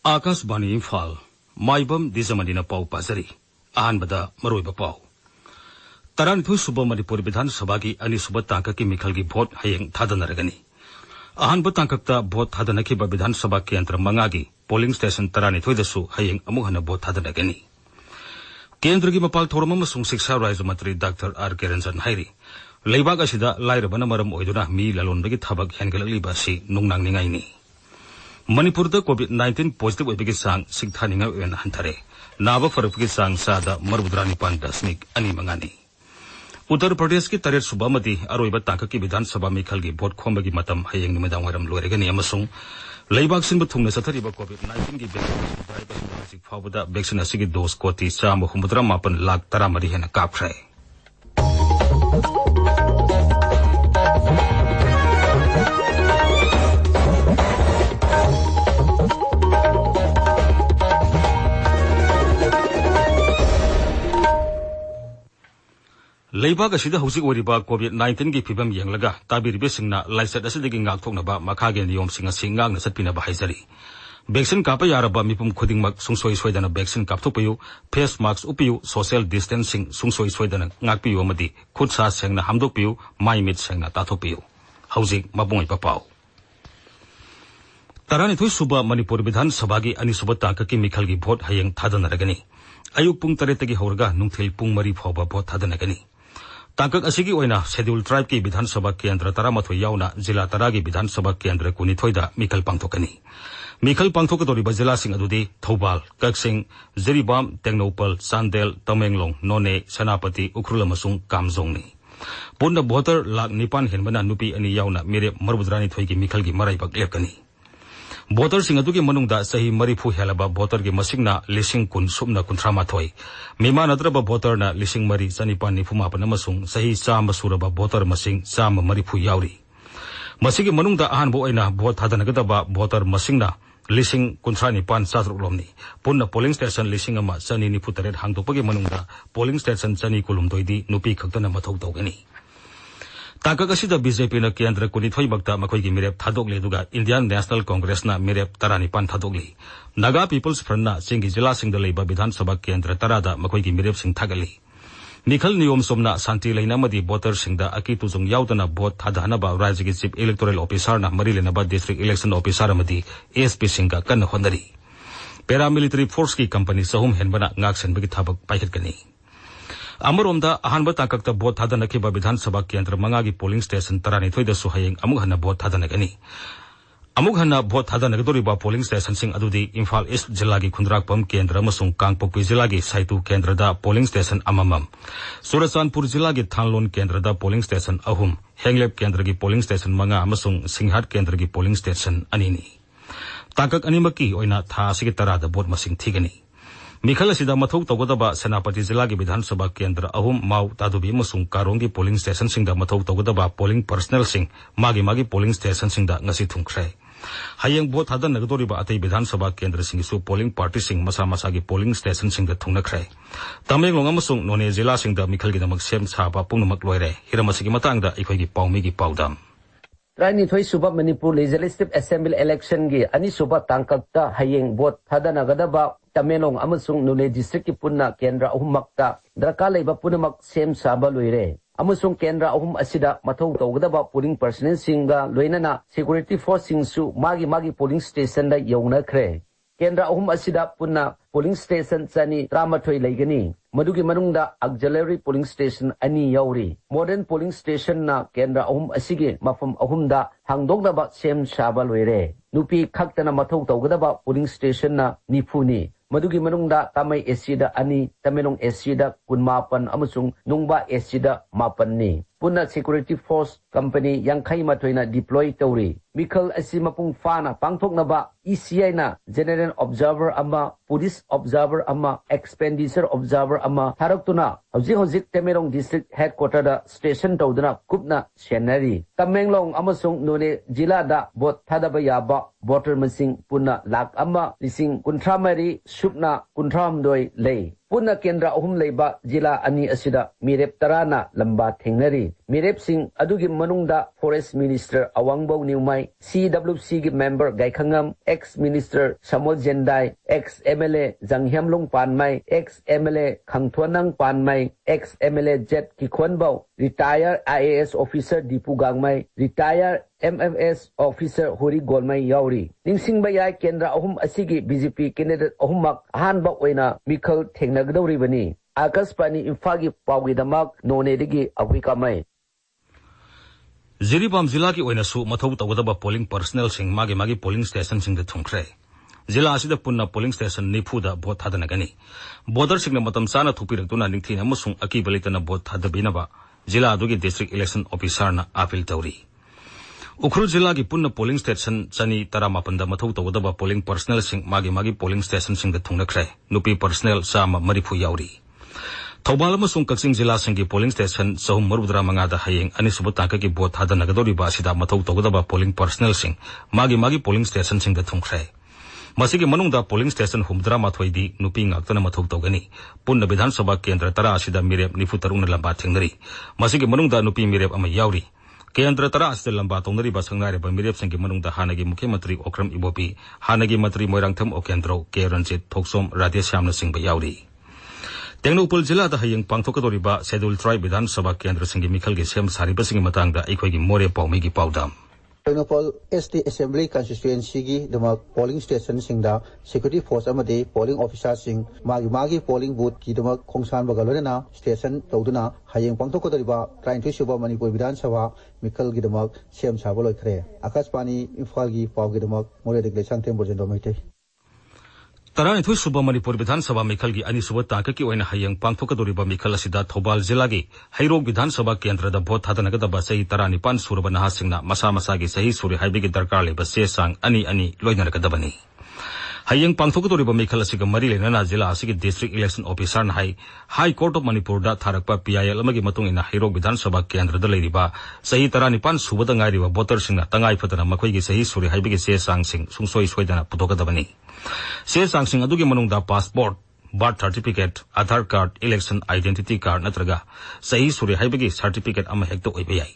आकाशवाणी इम्फाल माइबम दिजमनी पाउ पाजरी अहानबदा मरोइबा पाउ तरानिथोई सुब मणिपुर विधान सभा की अनिसुब तांक की मिखल की भोट हयेंग थादनरगनी अहानब तांकता भोट थादनखिबा विधान सभा केंद्र मंगा की पोलिंग स्टेशन तरानिथोईदसु हयेंग अमुक हन भोट थादनगनी केंद्र की मपाल थोरम अमसुंग शिक्षा राज्य मंत्री डॉक्टर आर के रंजन हाइरी लेबाग असिदा लाइरबना मरम ओइदुना मी ललोनबगी थबक हेनगललिबा सि नुंगनांगनिंगाइनी मणिपुर कोविड-19 पॉजिटिव होइबगी सांग सिगथानिंगा ओइन हंथरे नाबा फरकबगी सांग सादा मरबुद्रानी पान दशमिक अनि मंगानी उत्तर प्रदेश की तरेट सुबामती अरोइबा तांक की विधानसभा मिखल की भोट खोंबगी मतम हयेंग निमिदांग वरम लोरेगनी अमसुंग लेबाग सिंबु थुंगना सथरिबा कोविड-19 की वैक्सीन फावदा वैक्सीन असिगी डोज कोटी 139 लाख 13 हेन कापख्रे लेबाग असिदा हौसिक ओरिबा कोविड-19 की फिबम येंगलगा ताबिरिबेसिंगना लाइसेट असिदगी ngaktoknaba makage niyomsinga singangna satpinaba haizari vaccine काप यारबा मिपुम खुदिंगमक सुंगसोई सोइदना वैक्सीन कापथोकपियु फेस मास्क उपियु सोशल डिस्टेंसिंग सुंगसोई सोइदना ngakpiyu amadi khutsa sengna hamdokpiyu mai mit sengna tathokpiyu हौजिक मबोंग पापाउ तरानिथोई सुबा मणिपुर विधान सभा की अनिसुब तांक की मिखल की भोट हयेंग थादनरगनी अयुक पुंग 3 हौरगा नुंथेल पुंग 4 फाउबा भोट थादनगनी तांकक असिगी ओइना शेड्यूल ट्राइब की विधानसभा केंद्र 13 याउना जिला 10 की विधानसभा केंद्र 19 मिखल पांगथोकनी मिखल पांगथोकदोरिबा जिलासिंग अदुदी थौबाल कक्सिंग जिरीबाम टेक्नोपल चांदेल तमेंगलोंग नोने सेनापति उखरुल अमसुंग कामजोंगनी पुन्ना भोटर लाख 9 हेनबना नुपी अनि याउना मेरे मरबुद्रानी थोई की मिखल की मराइबक लेपकनी भोटर सिंह अदुगी मनुंगदा सही मरीफु हेलबा भोटर की मसिंगना लिसिंग कुन सुमना कुंथ्रामाथोई मिमा नद्रबा भोटरना लिसिंग मरी चनिपान निफुमापन अमसुंग सही चाम सुरबा भोटर मसिंग चाम मरीफु याउरी मसिगी मनुंगदा अहानबो ओइना भोट थादनगदबा भोटर मसिंगना लिसिंग कुंथ्रानिपान चातरुकलोमनी पुन्ना पोलिंग स्टेशन लिसिंग अमा चनी निफु तरेट हांगदोपगी मनुंगदा पोलिंग स्टेशन चनी कुलुमदोइदी नुपी खक्तना मथौ तौगनी तांकक असिदा बीजेपी न केंद्र 19 मक्ता मखोइगी मिरेप थादोकलेदुगा इंडियन नेशनल कांग्रेस ना मिरेप 13 थादोकली नागा पीपल्स फ्रंट ना सिंगी जिला सिंग लेबा विधानसभा केंद्र 10 दा मखोइगी मिरेप सिंग थागली मिखल नियम सोमना शांति लेनामदी वोटर सिंगदा अकी तुजुंग याउदना भोट थादहनबा राज्य की चीफ इलेक्टोरल ऑफिसर ना मरी लेनबा डिस्ट्रिक्ट इलेक्शन ऑफिसर अमदी एसपी सिंगा कन्न होंदरी पैरामिलिटरी फोर्स की कंपनी सहूम हेनबना ngaksenbagi थाबक पाइखतकनी अमरोमदा अहानब तांककता भोट थादनखिबा विधानसभा केंद्र मंगा की पोलिंग स्टेशन 13 हयेंग अमुक हन्ना भोट थादनगनी अमुक हन्ना भोट थादनगदोरिबा पोलिंग स्टेशन सिंग अदुदी इम्फाल ईस्ट जिला की खुंद्राकपम केंद्र अमसुंग कांगपोकपी जिला की साइतु केंद्रदा पोलिंग स्टेशन अममम चुरचांदपुर जिला की थानलोन केंद्रदा पोलिंग स्टेशन अहुम हेंगलेप केंद्र की पोलिंग स्टेशन मंगा अमसुंग सिंघाट केंद्र की पोलिंग स्टेशन अनिनी तांकक अनिमकी ओइना था सिगे तरादा भोट मसिंग थीगनी मिखल असिदा मथौ तौगदबा सेनापति जिला की विधानसभा केंद्र अहुम माउ तादुबी मसुंग कारोंग की पोलिंग स्टेशन सिंगदा मथौ तौगदबा पोलिंग पर्सनल सिंग मागी पोलिंग स्टेशन सिंगदा ngasi थुंख्रे हयेंग भोट थादनगदोरिबा अतै विधानसभा केंद्र सिंगसु पोलिंग पार्टी सिंग मसा मसा की पोलिंग स्टेशन सिंगदा थुंगनख्रे तमेंगलोंग अमसुंग नोने जिला सिंगदा मिखल की दमक सेम साबा पुंगमक लोइरे हिरमसिगी मतंगदा इखोइगी पाउमीगी पाउदाम रानीथोई सुबह मणिपुर लेजिस्लेटिव असेंबली इलेक्शन की अनी सुबह तांककता हयेंग भोट थादनगदबा तमेंगलोंग अमसुंग नुले डिस्ट्रिक्ट की पुन्ना केंद्र अहुमक्ता दरकार लेबा पुनमक सेम साबा लोइरे अमसुंग केंद्र अहुम असिदा मथौ तौगदबा पोलिंग पर्सनल सिंगा लोइनना सिक्योरिटी फोर्स सिंगसु मागी पोलिंग स्टेशन दा यौनख्रे केंद्र अहुम असिदा पुन्ना पोलिंग स्टेशन चनी 13 लेगनी मधुगी मनुंगदा ऑक्सिलरी पोलिंग स्टेशन अनि यौरी मॉडर्न पोलिंग स्टेशन ना केंद्र अहुम असिगे मफम अहुमदा हांगदोगदबा सेम साबा लोइरे नुपी खक्तना मथौ तौगदबा पोलिंग स्टेशन ना निफुनी मधुगी मनुंगदा तामै एसीदा अनि तमेलोंग एसीदा 19 अमसुंग नुंगबा एसीदा 9 नि पुन्ना सिक्योरिटी फोर्स कंपनी यांखै मथोइना डिप्लॉय तौरी मिखल असि मपुंग फाना पांगथोकनबा ईसीआई ना जनरल ऑब्जर्वर अमा पुलिस ऑब्जर्वर अमा एक्सपेंडिचर ऑब्जर्वर अमा थारक्तुना हौजिक तमेलोंग डिस्ट्रिक्ट हेडक्वार्टर दा स्टेशन तौदना कुपना सेनरी तमेंगलोंग अमसुंग नोने जिला दा भोट थादबा याबा वोटर मसिंग पुन्ना लाख अमा लिसिंग कुंथ्रामरी सुपना कुंथ्रामदोय ले पुन्ना केंद्र अहुम लेबा जिला अनि असिदा मिरेप 10 ना लंबा थेंगनरी Mirep Singh adugi manungda Forest Minister Awangbo Niumai, CWC gi member Gaikhangam, ex-Minister Samuel Jendai, ex-MLA Zanghyamlung Panmai, ex-MLA Khangthwanang Panmai, ex-MLA Jet Kikhwanbao, retired IAS officer Dipu Gangmai, retired MFS officer Hori Golmai Yauri. Ningsing Bayai Kendra Ahum Asigi BJP candidate Ahumak Hanbak Wena Mikhal Tengnagdori Bani. Akaspani Imphal Pawi Damak Nonedigi Awikamai. Jiribam Zilla ki oinasu mathau tawdaba polling personnel sing magi polling station sing de thungkre. Zilla asida punna polling station nipuda vote hadanagani. Border sing na matam sana thupirakduna ningthina amasung akibalitana vote hadabinaba. Zilla adugi district election officer na appeal tawri. Ukhrul Zilla ki punna polling station chani taramapanda mathau tawdaba polling personnel sing magi polling station sing de thungnakre. Nupi personnel sama maripu yauri. Thobal amasung Kaksing Zilla singgi polling station sahum marudra mangada hayeng ani subutaka ki vote hadanagdori ba asida mathau tawdaba polling personnel sing magi polling station sing de thungkre. Masigi manungda polling station humdra mathoidi nupi ngaktana mathau tawgani. Punna Vidhan Sabha Kendra tara asida mirep nifutaruna lamba thengnari. Masigi manungda nupi mirep ama yauri. Kendra tara asida lamba tongnari ba sangnare ba mirep singgi manungda hanagi Mukhyamantri Okram Ibopi, hanagi Mantri Moirangtham Okendro, K. Ranjit Thoksom Radheshyamna Singh ba yauri. Tengnopal Zilla da hayeng pangthokadoriba Schedule Tribe Vidhan Sabha Kendra singgi Mikhal gi sem sariba singgi matangda aikhoigi more paumi gi paudam. Tengnopal ST Assembly Constituency gi dama polling station singda security force amade polling officer sing magi polling booth ki dama khongsan bagalorena station tawduna hayeng pangthokadoriba 23 suba Manipuri Vidhan Sabha Mikhal gi dama sem saboloi khre. Akashpani Imphal gi paw gi dama more declaration temborjendo maite. Tarani thui suba Manipuri Vidhan Sabha Mikhal gi ani suba taka ki oina hayeng pangthokadoriba Mikhal asida Thobal Zilla gi Hairok Vidhan Sabha Kendra da vote hadanagadaba sahi tarani pan suraba nahasingna masa gi sahi suri haibigi darkar leba sesang ani loinarkadabani. Hayeng pangthokadoriba Mikhal asiga mari lenana Zilla asigi district election officer na High Court of Manipur da tharakpa PIL amagi matungina Hairok Vidhan Sabha Kendra da leiriba sahi tarani pan subada ngairiba voter singna tangai fatana makhoi gi sahi suri haibigi sesang sing sungsoi soidana putokadabani. Sesang sing adugi manungda passport, birth certificate, Aadhaar card, election identity card natraga sahi suri haibagi certificate ama hekto oibayai.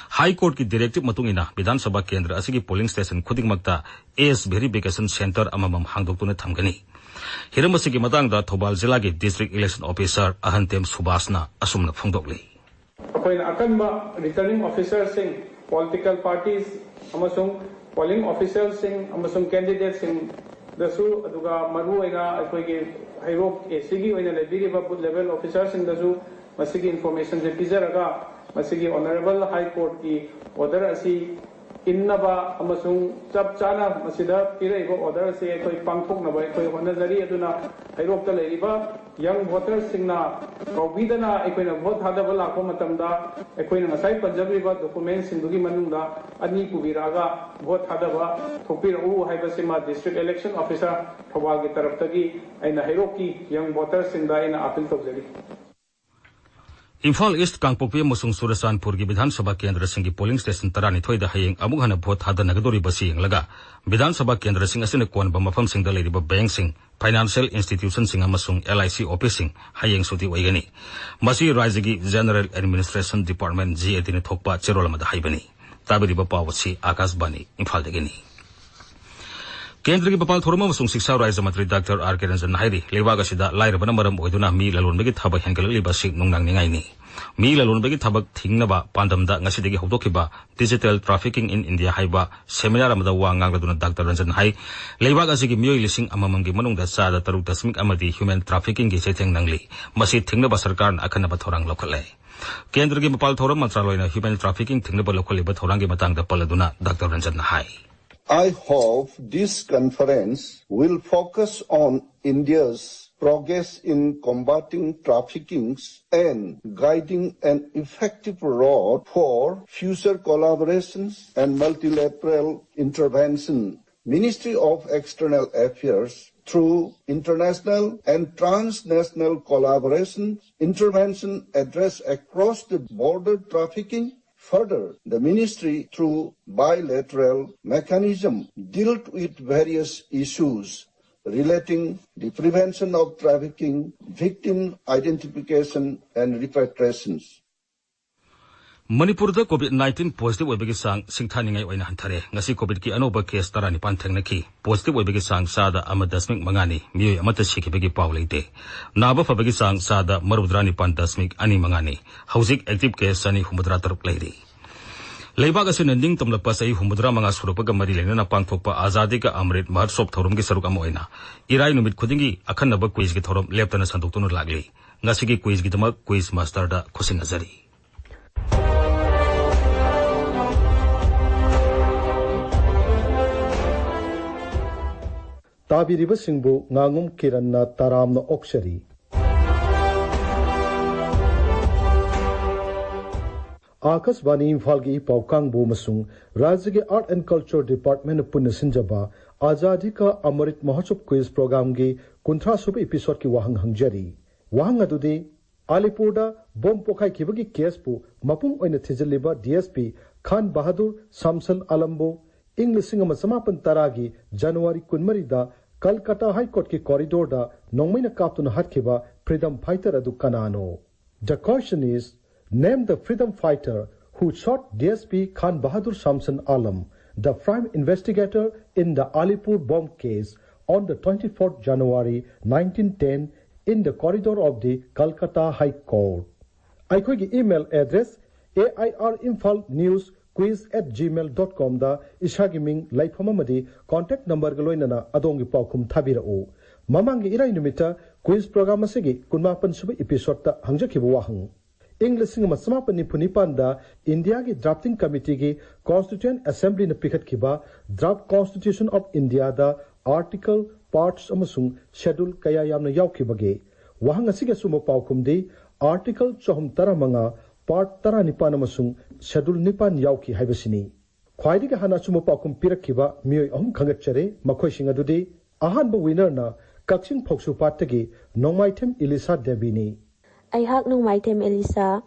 High Court ki directive matungina Vidhan Sabha Kendra asigi polling station khudingmakta AS verification center amamam hangdoktuna thamgani. Hiram asigi matangda Thobal Zilla gi district election officer Ahantem Subhasna asumna phongdokli. Akoina akanba returning officers sing political parties amasung polling officials sing amasung candidates sing dasu aduga maru aina akoigi Hairok ACG oina lebiriba booth level officers sing dasu masigi information je pizaraga masigi honorable high court ki order asi innaba amasung chap chana masida piraiba order se ekoi pangthoknaba ekoi honajari aduna Hairok ta leiba young voters singna kawbidana ekoina vote hadaba lakpa matamda ekoina ngasai panjabiba documents sindugi manungda ani pubiraga vote hadaba thopirau haibasima district election officer Thobal gi taraftagi aina Hairok ki young voters singda aina appeal tawjari. Imphal East Kangpokpi amasung Surasanpur gi Vidhan Sabha Kendra singgi polling station tarani thoida hayeng amuk hana vote hadanagadori basi yenglaga Vidhan Sabha Kendra sing asina konba mafam singda leiriba bank sing financial institution sing amasung LIC office sing hayeng suti oigani masi rajagi General Administration Department GAD ni thokpa cherolamada haibani tabiriba pawasi Akashbani Imphal degani. Kendra ki Bapal Thorma amasung Shiksha Raja Mantri Dr. R. K. Ranjan hairi lewaga sida lairabana maram oiduna mi lalonbagi thabak hengalaliba sing nungnang ningai ni mi lalonbagi thabak thingnaba pandamda ngasidagi hokdokiba digital trafficking in India haiba seminar amada wa ngangladuna Dr. Ranjan hai lewaga sigi mioi lising amamamgi manungda sada taruk dasmik amadi human trafficking gi setheng nangli masi thingnaba sarkar akhanaba thorang lokhale. Kendra ki Bapal Thorma mantraloina human trafficking thingnaba lokhaliba thorangi matangda paladuna Dr. Ranjan hai. I hope this conference will focus on India's progress in combating trafficking and guiding an effective road for future collaborations and multilateral intervention. Ministry of External Affairs, through international and transnational collaboration, intervention address across the border trafficking. Further, the ministry, through bilateral mechanism, dealt with various issues relating the prevention of trafficking, victim identification, and repatriations. Manipur da COVID-19 positive oibagi sang singthaningai oina hanthare ngasi COVID ki anoba case tarani pan thengnaki positive oibagi sang sada amadasmik mangani mioi amata sikibagi pawleite naba fabagi sang sada marudrani pan dasmik ani mangani hauzik active case ani humudra taruk leiri leibaga sin ending tomla pasai humudra manga surupaga mari lenana pangthokpa azadi ka amrit mahatsop thorum gi saruk amoina irai numit khudingi akhanaba quiz gi thorum leptana sanduktunu lagli ngasi gi quiz gi dama quiz master da khusin nazari ताबिरिब सिंबु ngangum kiranna taramna oksari Akashvani Imphal की पावकांग बो मसुंग राज्य के art and culture department पुण्य सिंजबा आजादी का Amrit Mahotsav quiz programme की 19 episode की वाहंग हंगजरी वाहंग अदुदे आलीपुरदा बम पोखाई खिबगी case पु मपुंग ओइना थिजलिबा DSP Khan बहादुर सामसन आलम्बो इंग लिसिंग अमा समापन तरागी जनवरी 19 कलकत्ता हाई कोर्ट की कॉरिडोर दा नोंगमैना काप्तुना हटखिबा फ्रीडम फाइटर अदु कनानो the question is name the freedom fighter who shot DSP Khan Bahadur Samson Alam, the prime investigator in the Alipur bomb case on the 24th January 1910 in the corridor of the Calcutta High Court. Aikoigi email address airimfalnewsquiz@gmail.com da ishagi ming laifamamadi contact number galoinana adongi paukum thabirao mamangi irai numita quiz program asigi kunmapan suba episode ta hangjakhibu wahang English singa masamapan ni punipanda India ki drafting committee ki constituent assembly na pikhat khiba draft constitution of India da article parts amasung schedule kaya yamna yaukibage wahang asige sumo paukum di article 4 part 19 amasung schedule 9 yauki haibasini khwaidi ga hana sumo paukum pirakhiba mioi ahum khangatchare makhoi singa dudi ahanba winner na kaksing phoksu patagi nongmaithem Elisa Devini Aihak Nongmaithem Elisa,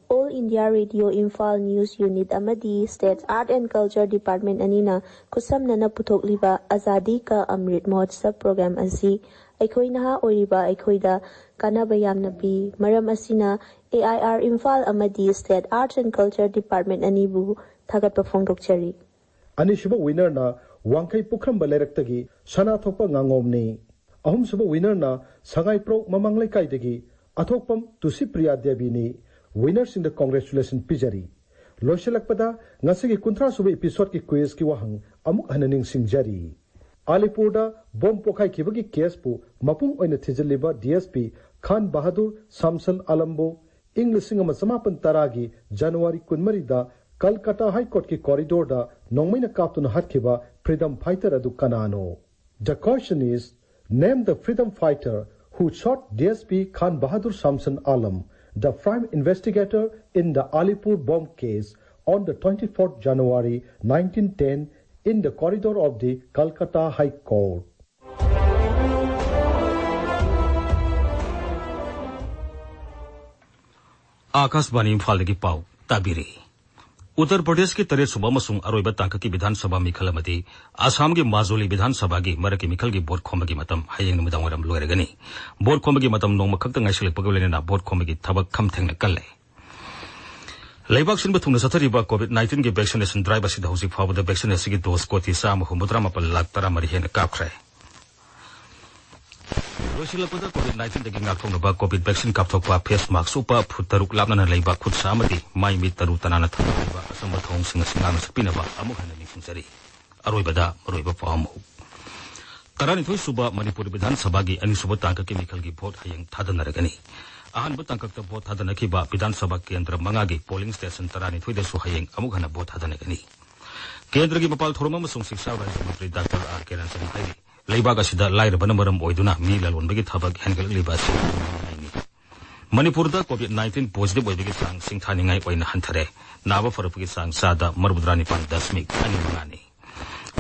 All India Radio Imphal News Unit Amadi State Art and Culture Department Anina Kusam Nana Puthokliba Azadi Ka Amrit Mahotsav Program Asi Aikoi Naha Oriba Aikoida Kanaba Yamna Pi Maram Asina AIR Imphal Amadi State Art and Culture Department Anibu Thagat Pafongdokchari Anishuba winner na Wangkai Pukram Balerektagi Sana Thopa Ngangomni Ahum Suba winner na Sangai Pro Mamanglai Kaidagi अथोपम तुसी प्रिया देवीनी winners in the congratulation पिजरी लोशलकपदा ngasi 19 सुबे episode की quiz की वहंग अमुक हननिंग सिंगजरी आलीपुरदा बम पोखाई खिबगी केस पु मपुंग ओइना थिजलिबा डीएसपी खान बहादुर सामसन आलम्बो इंग लिसिंग अमा समापन तरागी जनवरी 19 दा कलकत्ता हाई कोर्ट की कॉरिडोर दा नोंगमैना काप्तुना हटखिबा फ्रीडम फाइटर अदु कनानो the question is name the freedom fighter who shot DSP Khan Bahadur Samson Alam, the prime investigator in the Alipur bomb case on the 24th January 1910 in the corridor of the Calcutta High Court. Akashvani Imphal की पाव ताबिरी उत्तर प्रदेश की तरे सुबह मसुंग अरोइबा तांक की विधानसभा मिखल अमदी आसाम की माजोली विधानसभा की मरकी मिखल की board खोमगी मतम हयेंग नुमदांग वरम लोयरगनी बोर्ड खोमगी मतम नोंग मखक्तंग आइसलपग लेना बोर्ड खोमगी थबक खमथेंग कल्ले लेबाक सिन बथुंग सथरिबा कोविड-19 की वैक्सीनेशन ड्राइव असि हौजि फावदा वैक्सीन असि की डोज कोटी 139 लाख 13 हेन कापख्रे लोसिलपदा कोविड-19 दगी ngaktongba कोविड वैक्सीन कापथोकपा फेस मास्क सुपा फुतरुक लाबना लेबा खुदसा अमदी माइ मि तरु तनाना थबा असंबा थोंग सिंग सिंगाना सपिनबा अमुक हन निसिंजरी अरोइबदा मरोइबा पामु तरानिथोइ सुबा मणिपुर विधानसभा की अनिसुबा तांक की मिखल की वोट हयंग थादनरगनी अहनब तांकक वोट थादनखिबा विधानसभा केंद्र मंगा की पोलिंग स्टेशन तरानिथोइ दसु हयंग अमुक हन वोट थादनगनी केंद्र की मपाल थोरम अमसुंग शिक्षा राज्य मंत्री डॉक्टर आर के रंजन हाइरी लेबाग असिदा लाइरबन मरम ओइदुना मी ललोनबगी थबक हेंगललिबा मणिपुर दा कोविड-19 पॉजिटिव ओइबगी सांग सिंथानिंगाई ओइना हंथरे नाबा फरपगी सांग सादा मरबुद्रानी पान दशमिक अनि मंगानी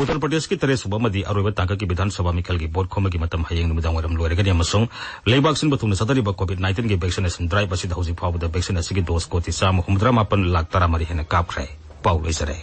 उत्तर प्रदेश की तरह सुबह मदी अरोइबा तांका की विधानसभा मिखल की बोर्ड खोमगी मतम हयेंग नुमदांग वरम लोयरगनी अमसुंग लेबाग सिन बथुंग सदरिबा कोविड-19 की वैक्सीनेशन ड्राइव असिदा हौजि फावदा वैक्सीन असि की डोज कोटी 139 लाख 13 हेन कापख्रे पाउ लैसरे